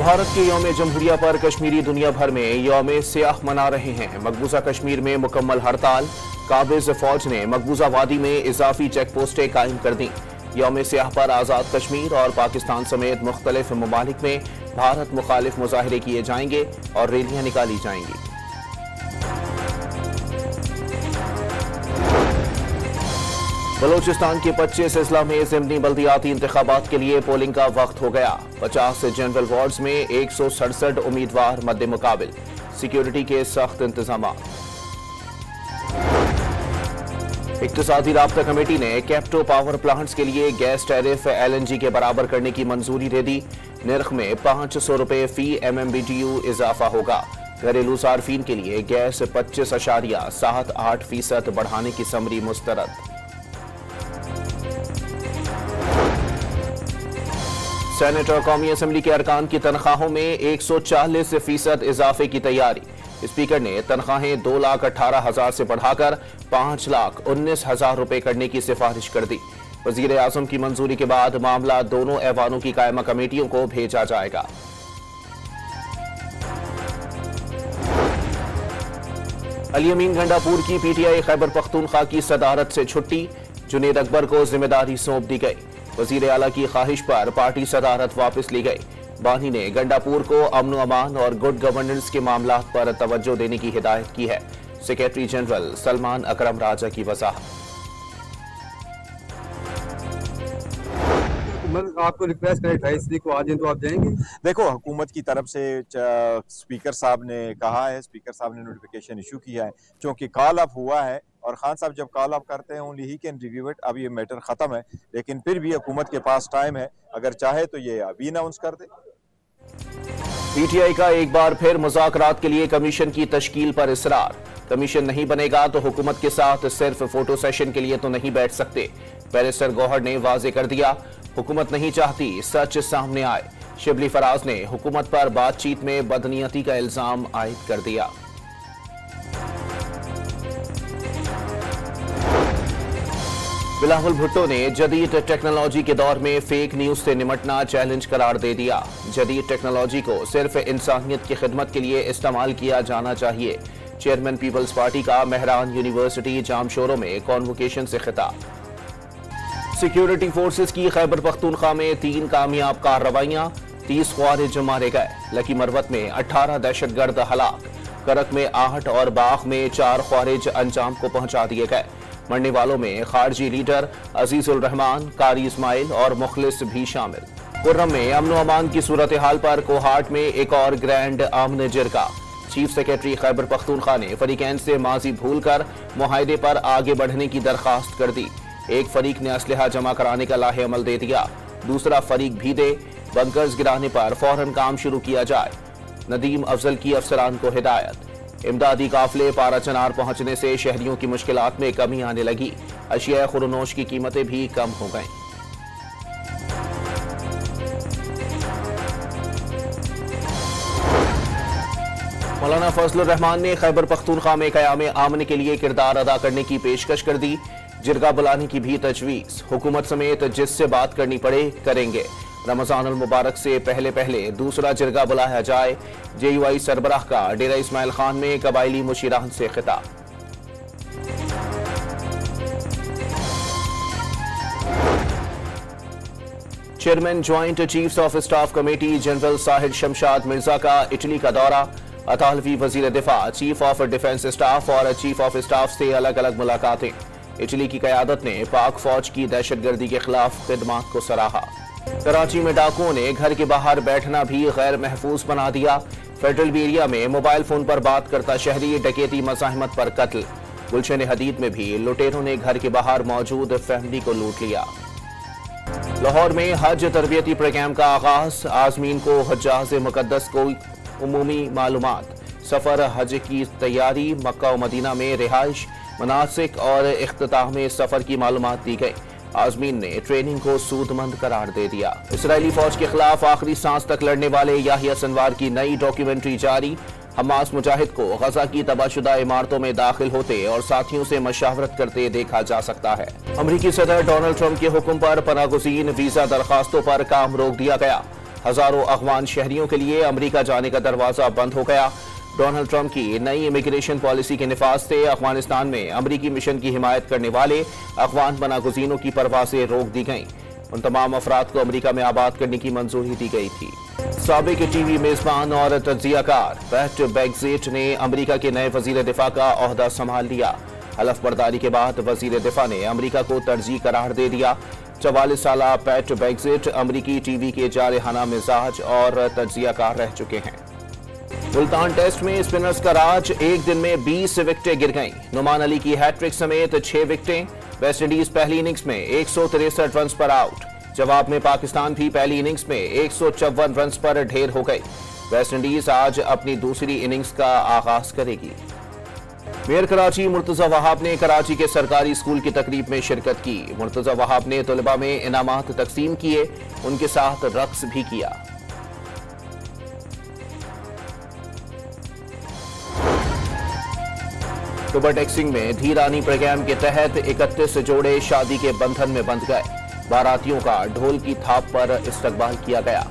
भारत के यौम जमहूरिया पर कश्मीरी दुनिया भर में यौम सियाह मना रहे हैं। मकबूजा कश्मीर में मुकम्मल हड़ताल। काबिज फौज ने मकबूजा वादी में इजाफी चेक पोस्टें कायम कर दी। यौम सियाह पर आज़ाद कश्मीर और पाकिस्तान समेत मुख्तलिफ ममालिक में भारत मुखालिफ मुजाहिरे किए जाएंगे और रैलियां निकाली जाएंगी। बलूचिस्तान के 25 अजला में ज़िमनी बल्दियाती इंतखाबात के लिए पोलिंग का वक्त हो गया। 50 जनरल वार्ड्स में 167 उम्मीदवार मद्दे मुकाबिल। सिक्योरिटी के सख्त इंतजाम। इक्तिसादी राब्ता कमेटी ने कैप्टो पावर प्लांट्स के लिए गैस टैरिफ LNG के बराबर करने की मंजूरी दे दी। निर्ख में 500 रुपये फी MMBTU इजाफा होगा। घरेलू सार्फिन के लिए गैस 25.78% बढ़ाने की समरी मुस्तरद। सेनेट और कौमी असम्बली के अरकान की तनख्वाहों में 140% इजाफे की तैयारी। स्पीकर ने तनख्वाहें 2,18,000 से बढ़ाकर 5,19,000 रुपए करने की सिफारिश कर दी। वजीर आजम की मंजूरी के बाद मामला दोनों ऐवानों की कायमा कमेटियों को भेजा जाएगा। अली अमीन गंडापुर की PTI खैबर पख्तूनख्वा की सदारत से छुट्टी। जुनेद अकबर को जिम्मेदारी सौंप दी गई। वजीर आला की ख्वाहिश पर पार्टी सदारत वापस ली गई। बानी ने गंडापुर को अमन अमान और गुड गवर्नेंस के मामलात पर तवज्जो देने की हिदायत की है। सेक्रेटरी जनरल सलमान अकरम राजा की वजाहत। आपको रिक्वेस्ट करें 28 को आ जाए तो आप जाएंगे? देखो, हुकूमत की तरफ से स्पीकर साहब ने कहा है, स्पीकर साहब ने नोटिफिकेशन इशू किया है, क्योंकि कॉल अप हुआ है और खान साहब जब कॉल अप करते हैं only he can review it. अब ये मैटर खत्म है, लेकिन फिर भी हुकूमत के पास टाइम है, अगर चाहे तो ये अभी अनाउंस कर दे। PTI का एक बार फिर मुज़ाकरात के लिए कमीशन की तश्कील पर इसरार। कमीशन नहीं बनेगा तो हुकूमत के साथ सिर्फ फोटो सेशन के लिए तो नहीं बैठ सकते। बैरिस्टर गौहर ने वाजे कर दिया, हुकूमत नहीं चाहती सच सामने आए। शिबली फराज ने हुकूमत पर बातचीत में बदनीयती का इल्जाम आयद कर दिया। बिलावल भुट्टो ने जदीद टेक्नोलॉजी के दौर में फेक न्यूज से निमटना चैलेंज करार दे दिया। जदीद टेक्नोलॉजी को सिर्फ इंसानियत की खिदमत के लिए इस्तेमाल किया जाना चाहिए। चेयरमैन पीपल्स पार्टी का मेहरान यूनिवर्सिटी जामशोरों में कॉन्वोकेशन से खिताब। सिक्योरिटी फोर्सेस की खैबर पख्तूनख्वा में 3 कामयाब कार्रवाइयां। 30 ख्वारिज मारे गए। लकी मरवत में 18 दहशतगर्द हलाक। करक में 8 और बाग में 4 ख्वारिज अंजाम को पहुंचा दिए गए। मरने वालों में खारजी लीडर अजीजुल रहमान, कारी इस्माइल और मुखलिस भी शामिल। कुर्रम में अमन अमान की सूरत हाल पर कोहाट में एक और ग्रैंड आमने जिरगा। चीफ सेक्रेटरी खैबर पख्तूनख्वा ने फरीकैन से माजी भूलकर मुआहदे पर आगे बढ़ने की दरखास्त कर दी। एक फरीक ने असलहा जमा कराने का लाहे अमल दे दिया, दूसरा फरीक भी दे। बंकर्स गिराने पर फौरन काम शुरू किया जाए। नदीम अफजल की अफसरान को हिदायत। इमदादी काफिले पारा चनार पहुंचने से शहरियों की मुश्किलात में कमी आने लगी। अशिया खुरनोश की कीमतें भी कम हो गईं। मौलाना फजलुर रहमान ने खैबर पख्तूनख्वा में क़याम आमन के लिए किरदार अदा करने की पेशकश कर दी। जिरगा बुलाने की भी तजवीज़। हुकूमत समेत जिससे बात करनी पड़े करेंगे। रमजानुल मुबारक से पहले पहले दूसरा जिरगा बुलाया जाए। JUI सरबराह का डेरा इस्माइल खान में कबायली मुशीरान से खिताब। Chairman joint chiefs of staff committee general Shahid Shamshad Mirza का इटली का दौरा। अतालवी वजीर दिफा, चीफ ऑफ डिफेंस स्टाफ और चीफ ऑफ स्टाफ से अलग अलग मुलाकातें। इटली की क़यादत ने पाक फौज की दहशतगर्दी के खिलाफ खिदमात को सराहा। कराची में डाकुओं ने घर के बाहर बैठना भी गैर महफूज बना दिया। फेडरल एरिया में मोबाइल फोन पर बात करता शहरी डकैती मज़ाहमत पर कत्ल। गुलशन हदीद में भी लुटेरों ने घर के बाहर मौजूद फैमिली को लूट लिया। लाहौर में हज तरबियती प्रोग्राम का आगाज। आज़मीन को हज्जाज मुकद्दस को उमूमी मालूमात। सफ़र हज की तैयारी। मक्का व मदीना में रिहाइश, मनासिक और इख्तिताम सफ़र की मालूमात दी गई। आज़मीन ने ट्रेनिंग को सूदमंद करार दे दिया। इसराइली फौज के खिलाफ आखिरी सांस तक लड़ने वाले याहिया सिनवार की नई डॉक्यूमेंट्री जारी। हमास मुजाहिद को गजा की तबाहशुदा इमारतों में दाखिल होते और साथियों से मशावरत करते देखा जा सकता है। अमरीकी सदर डोनाल्ड ट्रंप के हुक्म पर पनाहगुज़ीन वीजा दरखास्तों पर काम रोक दिया गया। हजारों अफगान शहरियों के लिए अमेरिका जाने का दरवाजा बंद हो गया। डोनाल्ड ट्रंप की नई इमिग्रेशन पॉलिसी के निफाज से अफगानिस्तान में अमेरिकी मिशन की हिमायत करने वाले अफगान पनागुज़ीनों की परवाज़ें रोक दी गईं। उन तमाम अफराद को अमेरिका में आबाद करने की मंजूरी दी गई थी। साबिक टीवी मेजबान और तज्जियाकार पैट बेग्जेट ने अमेरिका के नए वजीर दिफा का ओहदा संभाल लिया। हलफ बर्दारी के बाद वजीर दिफा ने अमेरिका को तरजीह करार दे दिया। 44 साल पैट बेग्जेट अमेरिकी टीवी के जारहाना मिजाज और तज्जियाकार रह चुके हैं। मुल्तान टेस्ट में स्पिनर्स का राज, एक दिन में 20 विकेटें गिर गईं। नुमान अली की हैट्रिक समेत 6 विकेटें। वेस्टइंडीज पहली इनिंग्स में 163 रन पर आउट। जवाब में पाकिस्तान भी पहली इनिंग्स में 154 रन पर ढेर हो गई। वेस्टइंडीज आज अपनी दूसरी इनिंग्स का आगाज करेगी। मेयर कराची मुर्तजा वहाब ने कराची के सरकारी स्कूल की तकरीब में शिरकत की। मुर्तजा वहाब ने तलबा में इनामात तकसीम किए, उनके साथ रक्स भी किया। सुपर टैक्सिंग में धीरानी प्रोग्राम के तहत 31 जोड़े शादी के बंधन में बंध गए। बारातियों का ढोल की थाप पर इस्तकबाल किया गया।